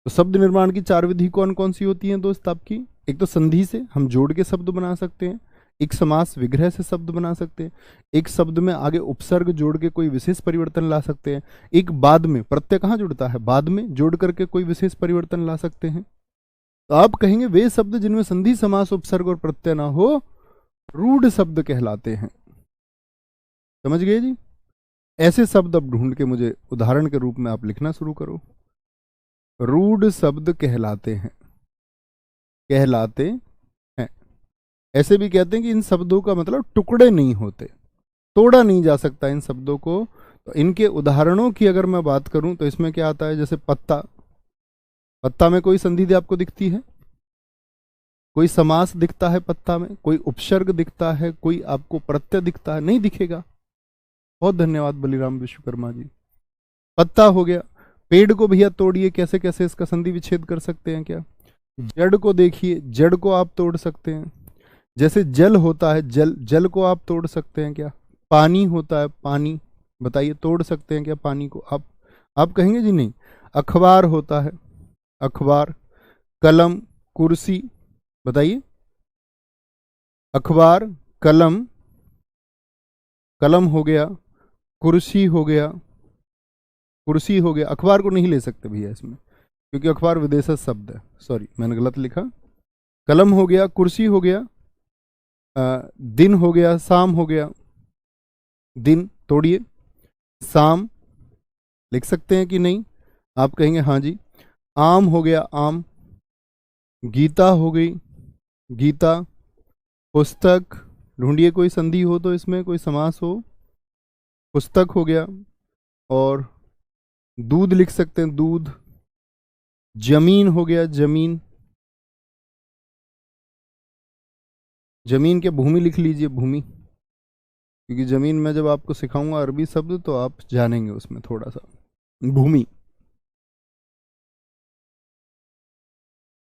तो शब्द निर्माण की 4 विधि कौन कौन सी होती हैं दोस्त आपकी? एक तो संधि से हम जोड़ के शब्द बना सकते हैं, एक समास विग्रह से शब्द बना सकते हैं, एक शब्द में आगे उपसर्ग जोड़ के कोई विशेष परिवर्तन ला सकते हैं, एक बाद में, प्रत्यय कहाँ जुड़ता है? बाद में जोड़ करके कोई विशेष परिवर्तन ला सकते हैं। तो आप कहेंगे वे शब्द जिनमें संधि, समास, उपसर्ग और प्रत्यय ना हो रूढ़ शब्द कहलाते हैं। समझ गए जी? ऐसे शब्द अब ढूंढ के मुझे उदाहरण के रूप में आप लिखना शुरू करो। रूढ़ शब्द कहलाते हैं, कहलाते हैं। ऐसे भी कहते हैं कि इन शब्दों का मतलब टुकड़े नहीं होते, तोड़ा नहीं जा सकता इन शब्दों को। तो इनके उदाहरणों की अगर मैं बात करूं तो इसमें क्या आता है? जैसे पत्ता, पत्ता में कोई संधि आपको दिखती है? कोई समास दिखता है पत्ता में? कोई उपसर्ग दिखता है? कोई आपको प्रत्यय दिखता है? नहीं दिखेगा। बहुत धन्यवाद बलिराम विश्वकर्मा जी। पत्ता हो गया। पेड़ को भैया तोड़िए, कैसे कैसे इसका संधि विच्छेद कर सकते हैं क्या? जड़ को देखिए, जड़ को आप तोड़ सकते हैं। जैसे जल होता है, जल, जल को आप तोड़ सकते हैं क्या? पानी होता है, पानी, बताइए तोड़ सकते हैं क्या पानी को आप कहेंगे जी नहीं। अखबार होता है, अखबार। कलम, कुर्सी, बताइए। अखबार, कलम, कलम हो गया, कुर्सी हो गया, कुर्सी हो गया। अखबार को नहीं ले सकते भैया इसमें, क्योंकि अखबार विदेशज शब्द है, सॉरी मैंने गलत लिखा। कलम हो गया, कुर्सी हो गया, दिन हो गया, शाम हो गया। दिन तोड़िए, शाम लिख सकते हैं कि नहीं? आप कहेंगे हाँ जी। आम हो गया आम, गीता हो गई गीता, पुस्तक, ढूंढिए कोई संधि हो तो इसमें कोई समास हो, पुस्तक हो गया, और दूध लिख सकते हैं दूध, जमीन हो गया जमीन, जमीन के भूमि लिख लीजिए भूमि, क्योंकि जमीन में जब आपको सिखाऊंगा अरबी शब्द तो आप जानेंगे उसमें थोड़ा सा। भूमि।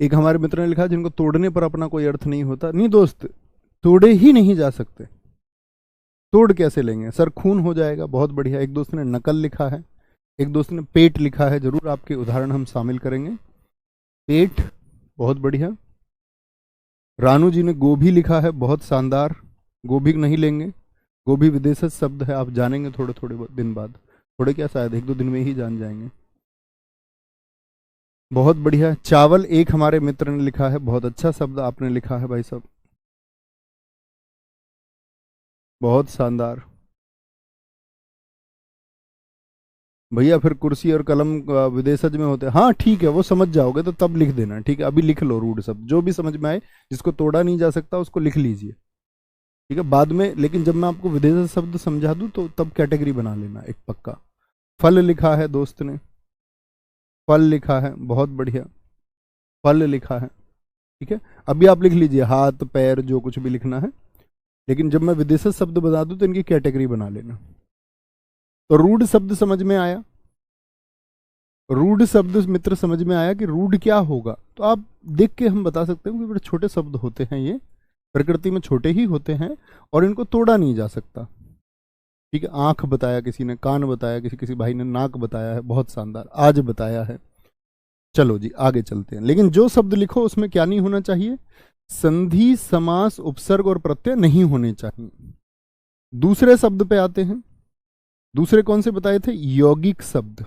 एक हमारे मित्र ने लिखा जिनको तोड़ने पर अपना कोई अर्थ नहीं होता। नहीं दोस्त, तोड़े ही नहीं जा सकते, तोड़ कैसे लेंगे सर, खून हो जाएगा। बहुत बढ़िया। एक दोस्त ने नकल लिखा है, एक दोस्त ने पेट लिखा है, जरूर आपके उदाहरण हम शामिल करेंगे। पेट, बहुत बढ़िया। रानू जी ने गोभी लिखा है, बहुत शानदार। गोभी नहीं लेंगे, गोभी विदेशी शब्द है, आप जानेंगे थोड़े थोड़े दिन बाद, थोड़े क्या शायद 1-2 दिन में ही जान जाएंगे। बहुत बढ़िया। चावल एक हमारे मित्र ने लिखा है, बहुत अच्छा शब्द आपने लिखा है भाई साहब, बहुत शानदार। भैया फिर कुर्सी और कलम विदेशज में होते हैं, हाँ ठीक है, वो समझ जाओगे तो तब लिख देना, ठीक है। अभी लिख लो रूढ़ शब्द जो भी समझ में आए, जिसको तोड़ा नहीं जा सकता उसको लिख लीजिए, ठीक है, बाद में। लेकिन जब मैं आपको विदेशी शब्द समझा दूं तो तब कैटेगरी बना लेना एक पक्का। फल लिखा है दोस्त ने, फल लिखा है, बहुत बढ़िया, फल लिखा है, ठीक है। अभी आप लिख लीजिए हाथ पैर जो कुछ भी लिखना है, लेकिन जब मैं विदेशी शब्द बता दूं तो इनकी कैटेगरी बना लेना। तो रूढ़ शब्द समझ में आया, रूढ़ शब्द मित्र समझ में आया कि रूढ़ क्या होगा। तो आप देख के हम बता सकते हैं कि बड़े छोटे शब्द होते हैं, ये प्रकृति में छोटे ही होते हैं और इनको तोड़ा नहीं जा सकता, ठीक है। आंख बताया किसी ने, कान बताया, किसी भाई ने नाक बताया है, बहुत शानदार, आज बताया है। चलो जी आगे चलते हैं। लेकिन जो शब्द लिखो उसमें क्या नहीं होना चाहिए, संधि समास उपसर्ग और प्रत्यय नहीं होने चाहिए। दूसरे शब्द पे आते हैं। दूसरे कौन से बताए थे, यौगिक शब्द,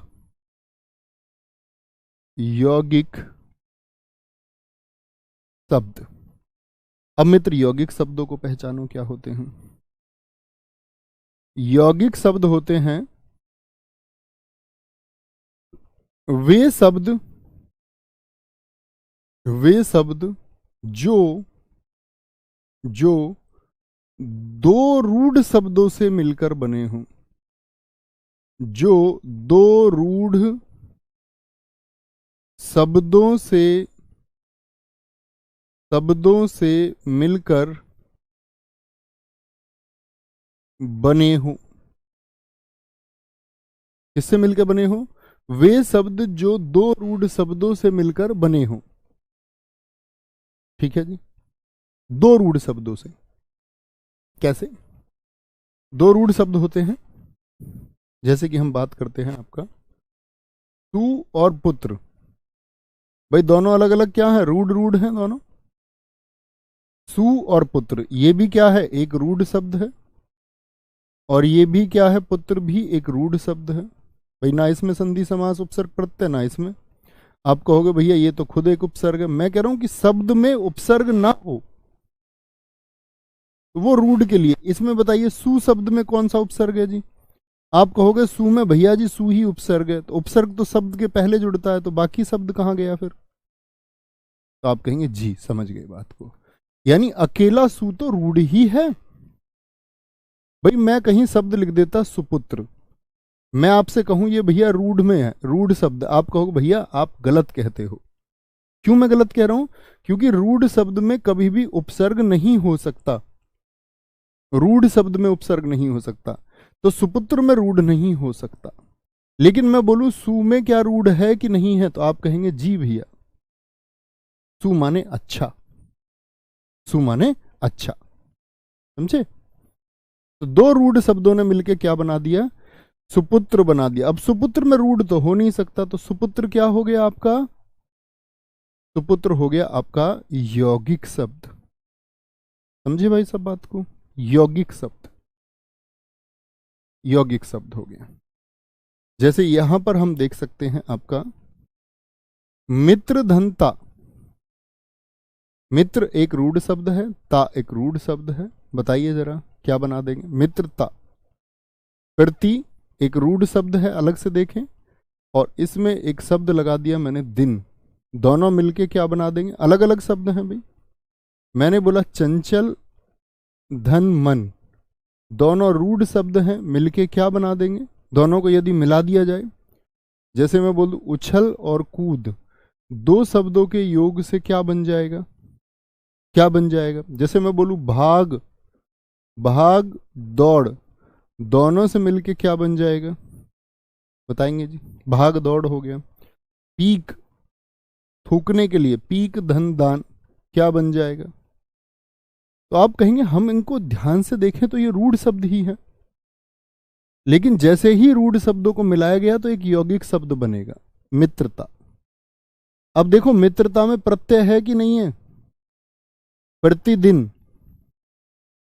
यौगिक शब्द। अब मित्र यौगिक शब्दों को पहचानो क्या होते हैं। यौगिक शब्द होते हैं वे शब्द जो जो दो रूढ़ शब्दों से मिलकर बने हों, जो दो रूढ़ शब्दों से मिलकर बने हों। किससे मिलकर बने हों, वे शब्द जो दो रूढ़ शब्दों से मिलकर बने हों, ठीक है जी। दो रूढ़ शब्दों से, कैसे दो रूढ़ शब्द होते हैं, जैसे कि हम बात करते हैं आपका तू और पुत्र, भाई दोनों अलग अलग क्या है, रूढ़ रूढ़ हैं दोनों। सु और पुत्र ये भी क्या है, एक रूढ़ शब्द है, और ये भी क्या है, पुत्र भी एक रूढ़ शब्द है। भाई ना इसमें संधि समास उपसर्ग प्रत्यय, ना इसमें। आप कहोगे भैया ये तो खुद एक उपसर्ग है। मैं कह रहा हूं कि शब्द में उपसर्ग ना हो तो वो रूढ़ के लिए। इसमें बताइए सु शब्द में कौन सा उपसर्ग है जी। आप कहोगे सु में, भैया जी सु ही उपसर्ग है, तो उपसर्ग तो शब्द के पहले जुड़ता है, तो बाकी शब्द कहां गया फिर। तो आप कहेंगे जी समझ गए बात को, यानी अकेला सु तो रूढ़ ही है। भाई मैं कहीं शब्द लिख देता सुपुत्र, मैं आपसे कहूं ये भैया रूढ़ में है, रूढ़ शब्द, आप कहोगे भैया आप गलत कहते हो। क्यों मैं गलत कह रहा हूं, क्योंकि रूढ़ शब्द में कभी भी उपसर्ग नहीं हो सकता, रूढ़ शब्द में उपसर्ग नहीं हो सकता, तो सुपुत्र में रूढ़ नहीं हो सकता। लेकिन मैं बोलूं सु में क्या रूढ़ है कि नहीं है, तो आप कहेंगे जी भैया, सु माने अच्छा, सु माने अच्छा, समझे। तो दो रूढ़ शब्दों ने मिलकर क्या बना दिया, सुपुत्र बना दिया। अब सुपुत्र में रूढ़ तो हो नहीं सकता, तो सुपुत्र क्या हो गया आपका, सुपुत्र हो गया आपका यौगिक शब्द। समझे भाई सब बात को, यौगिक शब्द, यौगिक शब्द हो गया। जैसे यहां पर हम देख सकते हैं आपका मित्र धनता, मित्र एक रूढ़ शब्द है, ता एक रूढ़ शब्द है, बताइए जरा क्या बना देंगे, मित्रता। प्रति एक रूढ़ शब्द है, अलग से देखें, और इसमें एक शब्द लगा दिया मैंने दिन, दोनों मिलके क्या बना देंगे? अलग अलग शब्द हैं भाई। मैंने बोला चंचल, धन, मन, दोनों रूढ़ शब्द हैं, मिलके क्या बना देंगे? दोनों को यदि मिला दिया जाए, जैसे मैं बोलूं उछल और कूद, दो शब्दों के योग से क्या बन जाएगा? क्या बन जाएगा? जैसे मैं बोलूं भाग, भाग दौड़, दोनों से मिलके क्या बन जाएगा? बताएंगे जी। भाग दौड़ हो गया। पीक, थूकने के लिए, पीक धन दान, क्या बन जाएगा? तो आप कहेंगे हम इनको ध्यान से देखें तो ये रूढ़ शब्द ही है, लेकिन जैसे ही रूढ़ शब्दों को मिलाया गया तो एक यौगिक शब्द बनेगा, मित्रता। अब देखो मित्रता में प्रत्यय है कि नहीं है? प्रतिदिन,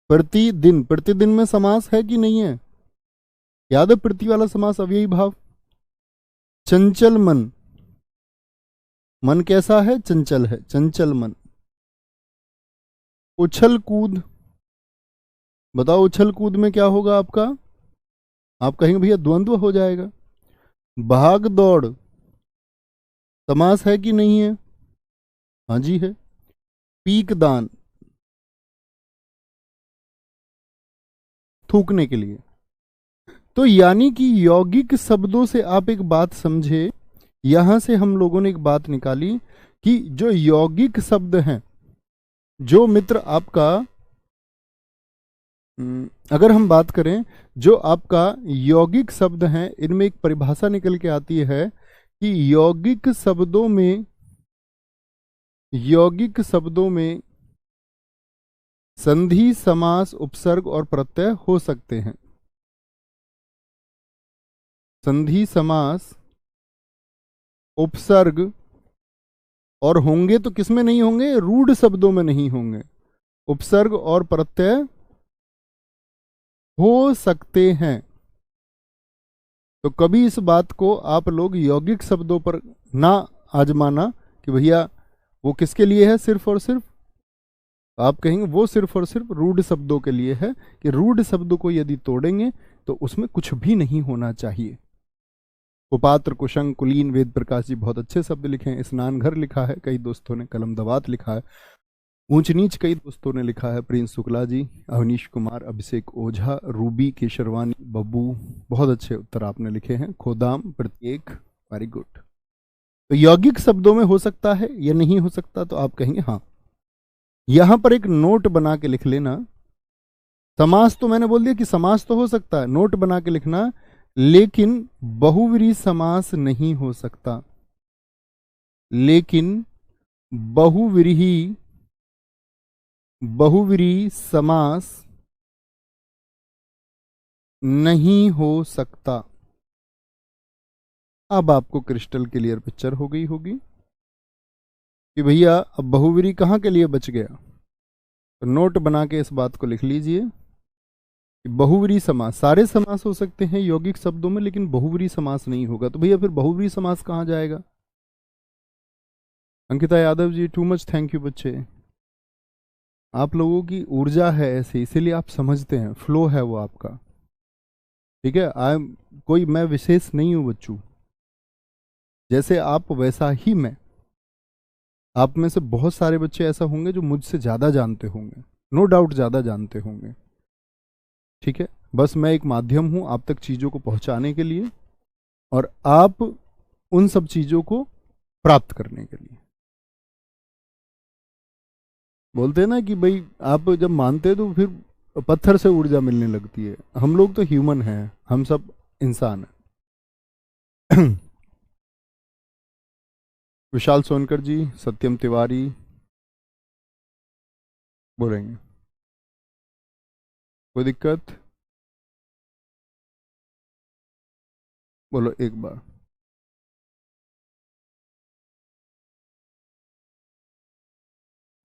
प्रतिदिन, प्रतिदिन में समास है कि नहीं है? याद है प्रति वाला समास, अव्ययी भाव। चंचल मन, मन कैसा है? चंचल है, चंचल मन। उछल कूद, बताओ उछल कूद में क्या होगा आपका? आप कहेंगे भैया द्वंद्व हो जाएगा। भाग दौड़, समास है कि नहीं है? हाँ जी है। पीक दान, थूकने के लिए। तो यानी कि यौगिक शब्दों से आप एक बात समझे, यहां से हम लोगों ने एक बात निकाली कि जो यौगिक शब्द हैं, जो मित्र आपका, अगर हम बात करें जो आपका यौगिक शब्द हैं, इनमें एक परिभाषा निकल के आती है कि यौगिक शब्दों में, यौगिक शब्दों में संधि, समास, उपसर्ग और प्रत्यय हो सकते हैं। संधि, समास, उपसर्ग, और होंगे तो किसमें नहीं होंगे? रूढ़ शब्दों में नहीं होंगे। उपसर्ग और प्रत्यय हो सकते हैं। तो कभी इस बात को आप लोग यौगिक शब्दों पर ना आजमाना कि भैया वो किसके लिए है सिर्फ और सिर्फ। आप कहेंगे वो सिर्फ और सिर्फ रूढ़ शब्दों के लिए है, कि रूढ़ शब्दों को यदि तोड़ेंगे तो उसमें कुछ भी नहीं होना चाहिए। कुपात्र, कुशंग, कुलीन, वेद प्रकाश जी बहुत अच्छे शब्द लिखे हैं। स्नान घर लिखा है कई दोस्तों ने, कलम दवात लिखा है, ऊंच नीच कई दोस्तों ने लिखा है, प्रिंस शुक्ला जी, अवनीश कुमार, अभिषेक ओझा, रूबी केशरवानी, बब्बू, बहुत अच्छे उत्तर आपने लिखे हैं। खोदाम, प्रत्येक, वेरी गुड। तो यौगिक शब्दों में हो सकता है या नहीं हो सकता? तो आप कहेंगे हाँ। यहां पर एक नोट बना के लिख लेना। समास तो मैंने बोल दिया कि समास तो हो सकता है, नोट बना के लिखना, लेकिन बहुव्रीहि समास नहीं हो सकता। लेकिन बहुव्रीहि, बहुव्रीहि समास नहीं हो सकता। अब आपको क्रिस्टल क्लियर पिक्चर हो गई होगी कि भैया अब बहुव्रीहि कहां के लिए बच गया। तो नोट बना के इस बात को लिख लीजिए कि बहुव्रीहि समास, सारे समास हो सकते हैं यौगिक शब्दों में, लेकिन बहुव्रीहि समास नहीं होगा। तो भैया फिर बहुव्रीहि समास कहां जाएगा? Ankita Yadav ji, too much thank you बच्चे। आप लोगों की ऊर्जा है ऐसे, इसीलिए आप समझते हैं, फ्लो है वो आपका। ठीक है, कोई मैं विशेष नहीं हूं बच्चों, जैसे आप वैसा ही मैं। आप में से बहुत सारे बच्चे ऐसा होंगे जो मुझसे ज़्यादा जानते होंगे, नो डाउट ज़्यादा जानते होंगे। ठीक है, बस मैं एक माध्यम हूं आप तक चीज़ों को पहुंचाने के लिए, और आप उन सब चीज़ों को प्राप्त करने के लिए। बोलते हैं ना कि भाई आप जब मानते हैं तो फिर पत्थर से ऊर्जा मिलने लगती है। हम लोग तो ह्यूमन हैं, हम सब इंसान हैं। विशाल सोनकर जी, सत्यम तिवारी बोलेंगे, कोई दिक्कत? बोलो एक बार।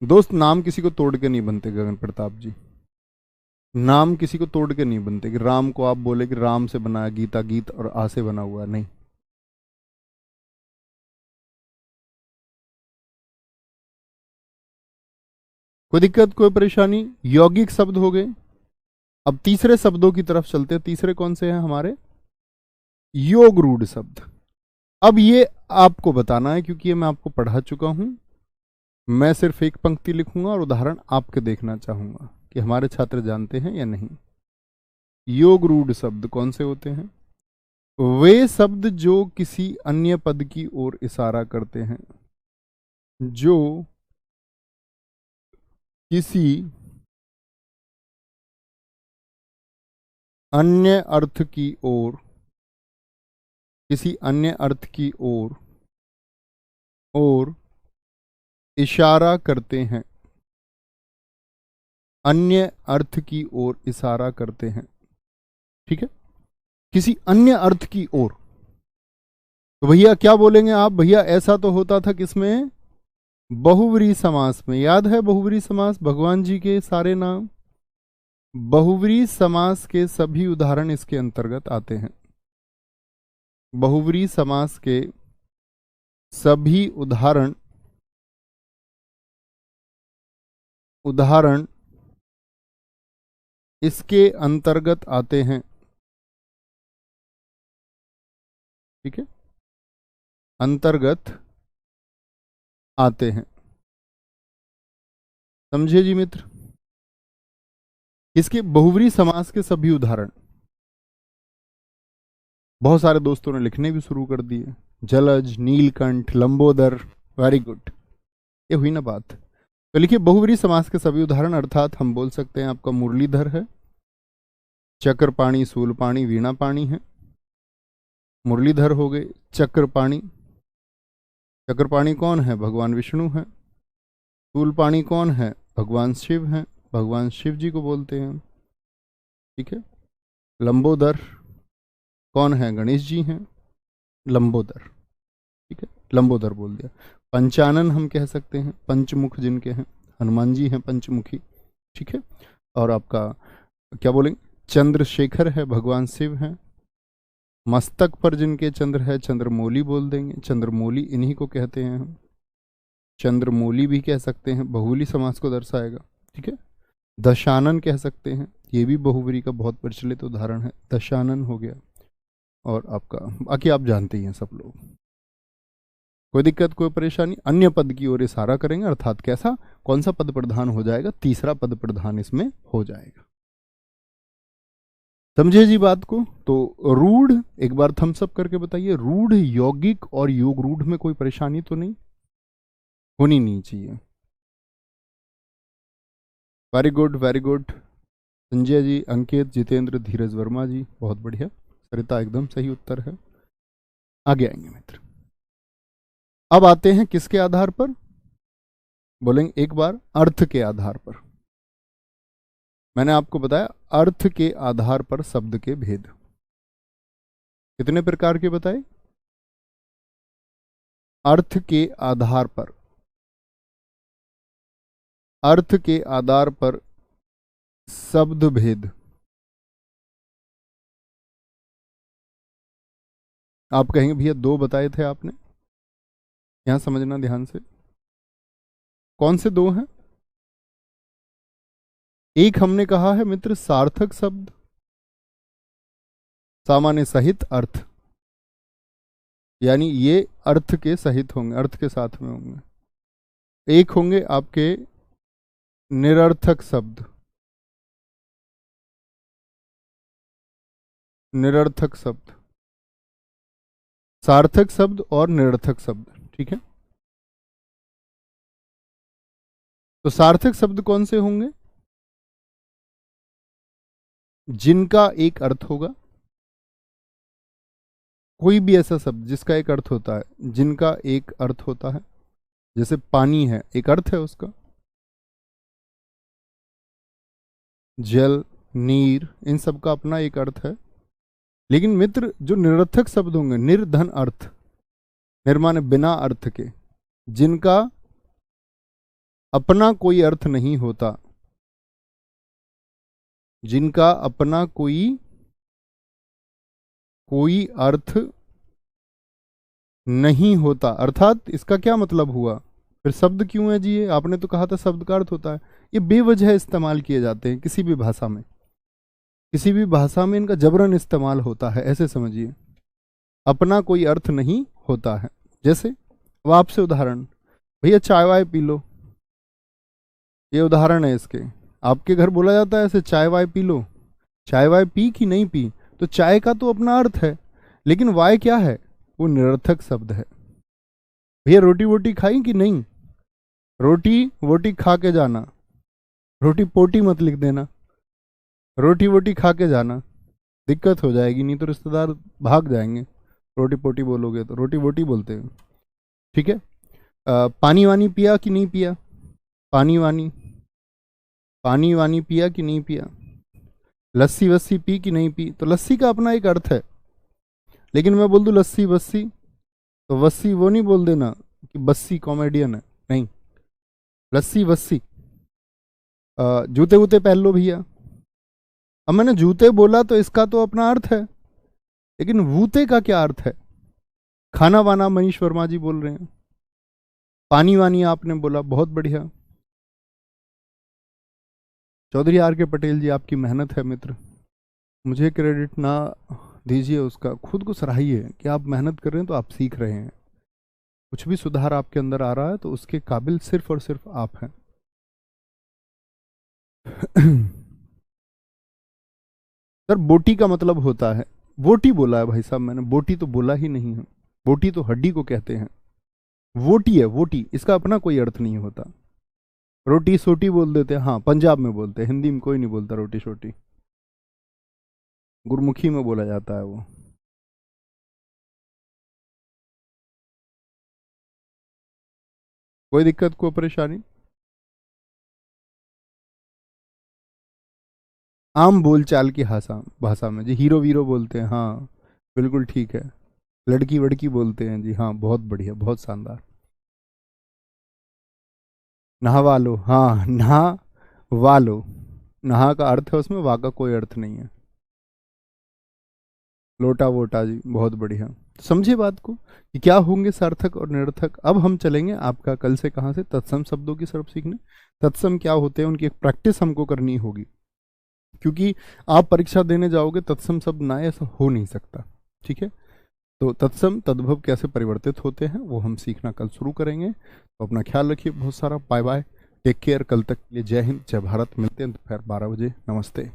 दोस्त नाम किसी को तोड़ के नहीं बनते गगन प्रताप जी, नाम किसी को तोड़ के नहीं बनते कि राम को आप बोले कि राम से बना है, गीता गीत और आ से बना हुआ नहीं। कोई दिक्कत, कोई परेशानी? यौगिक शब्द हो गए। अब तीसरे शब्दों की तरफ चलते हैं। तीसरे कौन से हैं हमारे? योग रूढ़ शब्द। अब ये आपको बताना है, क्योंकि ये मैं आपको पढ़ा चुका हूं। मैं सिर्फ एक पंक्ति लिखूंगा और उदाहरण आपके देखना चाहूंगा कि हमारे छात्र जानते हैं या नहीं। योग रूढ़ शब्द कौन से होते हैं? वे शब्द जो किसी अन्य पद की ओर इशारा करते हैं, जो किसी अन्य अर्थ की ओर, किसी अन्य अर्थ की ओर इशारा करते हैं, अन्य अर्थ की ओर इशारा करते हैं। ठीक है, किसी अन्य अर्थ की ओर। तो भैया क्या बोलेंगे आप? भैया ऐसा तो होता था किसमें? बहुव्रीहि समास में। याद है बहुव्रीहि समास, भगवान जी के सारे नाम। बहुव्रीहि समास के सभी उदाहरण इसके अंतर्गत आते हैं। बहुव्रीहि समास के सभी उदाहरण इसके अंतर्गत आते हैं। ठीक है, अंतर्गत आते हैं। समझे जी मित्र? इसके बहुव्रीहि समास के सभी उदाहरण बहुत सारे दोस्तों ने लिखने भी शुरू कर दिए। जलज, नीलकंठ, लंबोदर, वेरी गुड। ये हुई ना बात। तो लिखिए बहुव्रीहि समास के सभी उदाहरण, अर्थात हम बोल सकते हैं आपका मुरलीधर है, चक्रपाणी, शूलपाणी, वीणापाणी है। मुरलीधर हो गए। चक्रपाणी, चक्रपाणी कौन है? भगवान विष्णु है। शूलपाणी कौन है? भगवान शिव हैं, भगवान शिव जी को बोलते हैं। ठीक है। लंबोदर कौन है? गणेश जी हैं, लंबोदर। ठीक है, लंबोदर बोल दिया। पंचानन हम कह सकते हैं, पंचमुख जिनके हैं, हनुमान जी हैं पंचमुखी। ठीक है, और आपका क्या बोलेंगे? चंद्रशेखर है, भगवान शिव हैं। मस्तक पर जिनके चंद्र है, चंद्रमौली बोल देंगे, चंद्रमौली इन्हीं को कहते हैं हम। चंद्रमौली भी कह सकते हैं, बहुव्रीहि समास को दर्शाएगा। ठीक है, दशानन कह सकते हैं, ये भी बहुव्रीहि का बहुत प्रचलित उदाहरण है, दशानन हो गया। और आपका बाकी आप जानते ही हैं सब लोग। कोई दिक्कत, कोई परेशानी? अन्य पद की ओर इशारा करेंगे, अर्थात कैसा, कौन सा पद प्रधान हो जाएगा? तीसरा पद प्रधान इसमें हो जाएगा। समझे जी बात को? तो रूढ़ एक बार थम्स अप करके बताइए। रूढ़, यौगिक और योग रूढ़ में कोई परेशानी तो नहीं होनी नहीं चाहिए। Very good, very good. Sanjay ji, Ankit, Jitendra, Dheeraj Verma ji, बहुत बढ़िया। सरिता एकदम सही उत्तर है। आगे आएंगे मित्र। अब आते हैं किसके आधार पर? बोलेंगे एक बार, अर्थ के आधार पर। मैंने आपको बताया अर्थ के आधार पर शब्द के भेद कितने प्रकार के बताए? अर्थ के आधार पर, अर्थ के आधार पर शब्द भेद। आप कहेंगे भैया दो बताए थे आपने, यहां समझना ध्यान से। कौन से दो हैं? एक हमने कहा है मित्र सार्थक शब्द, सामान्य सहित अर्थ, यानी ये अर्थ के सहित होंगे, अर्थ के साथ में होंगे। एक होंगे आपके निरर्थक शब्द, निरर्थक शब्द, सार्थक शब्द और निरर्थक शब्द। ठीक है, तो सार्थक शब्द कौन से होंगे? जिनका एक अर्थ होगा। कोई भी ऐसा शब्द जिसका एक अर्थ होता है, जिनका एक अर्थ होता है। जैसे पानी है, एक अर्थ है उसका। जल, नीर, इन सब का अपना एक अर्थ है। लेकिन मित्र जो निरर्थक शब्द होंगे, निर्धन अर्थ, निर्माण बिना अर्थ के, जिनका अपना कोई अर्थ नहीं होता, जिनका अपना कोई अर्थ नहीं होता। अर्थात इसका क्या मतलब हुआ? फिर शब्द क्यों है जी? ये आपने तो कहा था शब्द का अर्थ होता है। ये बेवजह इस्तेमाल किए जाते हैं किसी भी भाषा में, किसी भी भाषा में इनका जबरन इस्तेमाल होता है, ऐसे समझिए। अपना कोई अर्थ नहीं होता है। जैसे अब आपसे उदाहरण, भैया चाय वाय पी लो, ये उदाहरण है इसके। आपके घर बोला जाता है ऐसे, चाय वाय पी लो, चाय वाय पी कि नहीं पी, तो चाय का तो अपना अर्थ है, लेकिन वाय क्या है, वो निरर्थक शब्द है। भैया रोटी वोटी खाई कि नहीं, रोटी वोटी खा के जाना, रोटी पोटी मत लिख देना, रोटी वोटी खा के जाना, दिक्कत हो जाएगी, नहीं तो रिश्तेदार भाग जाएंगे। रोटी पोटी बोलोगे तो रोटी वोटी बोलते हैं, ठीक है। पानी वानी पिया कि नहीं पिया, पानी वानी, पानी वानी पिया कि नहीं पिया, लस्सी वस्सी पी कि नहीं पी, तो लस्सी का अपना एक अर्थ है, लेकिन मैं बोल दूं लस्सी वस्सी, तो वस्सी वो नहीं बोल देना कि बस्सी कॉमेडियन है, नहीं, लस्सी वस्सी। जूते वूते पहन लो भैया, अब मैंने जूते बोला तो इसका तो अपना अर्थ है, लेकिन वूते का क्या अर्थ है, खाना वाना मनीष वर्मा जी बोल रहे हैं, पानी वानी आपने बोला, बहुत बढ़िया। चौधरी आर के पटेल जी, आपकी मेहनत है मित्र, मुझे क्रेडिट ना दीजिए उसका, खुद को सराहिए कि आप मेहनत कर रहे हैं तो आप सीख रहे हैं, कुछ भी सुधार आपके अंदर आ रहा है तो उसके काबिल सिर्फ और सिर्फ आप हैं। सर बोटी का मतलब होता है, बोटी बोला है भाई साहब मैंने, बोटी तो बोला ही नहीं है, बोटी तो हड्डी को कहते हैं, वोटी है वोटी, इसका अपना कोई अर्थ नहीं होता। रोटी सोटी बोल देते हैं, हाँ पंजाब में बोलते हैं, हिंदी में कोई नहीं बोलता रोटी सोटी, गुरमुखी में बोला जाता है वो। कोई दिक्कत को परेशानी, आम बोलचाल की भाषा भाषा में जी हीरो वीरो बोलते हैं, हाँ बिल्कुल ठीक है। लड़की वड़की बोलते हैं जी, हाँ बहुत बढ़िया, बहुत शानदार। नहावा लो, हाँ नहा वालो, नहा का अर्थ है उसमें, वा का कोई अर्थ नहीं है। लोटा वोटा जी, बहुत बढ़िया। तो समझिए बात को कि क्या होंगे सार्थक और निरर्थक। अब हम चलेंगे आपका कल से कहाँ से, तत्सम शब्दों की तरफ सीखने। तत्सम क्या होते हैं उनकी एक प्रैक्टिस हमको करनी होगी, क्योंकि आप परीक्षा देने जाओगे तत्सम शब्द ना, ऐसा हो नहीं सकता, ठीक है। तो तत्सम तद्भव कैसे परिवर्तित होते हैं वो हम सीखना कल शुरू करेंगे। तो अपना ख्याल रखिए बहुत सारा, बाय बाय, टेक केयर, कल तक के लिए जय हिंद जय भारत, मिलते हैं दोपहर 12 बजे, नमस्ते।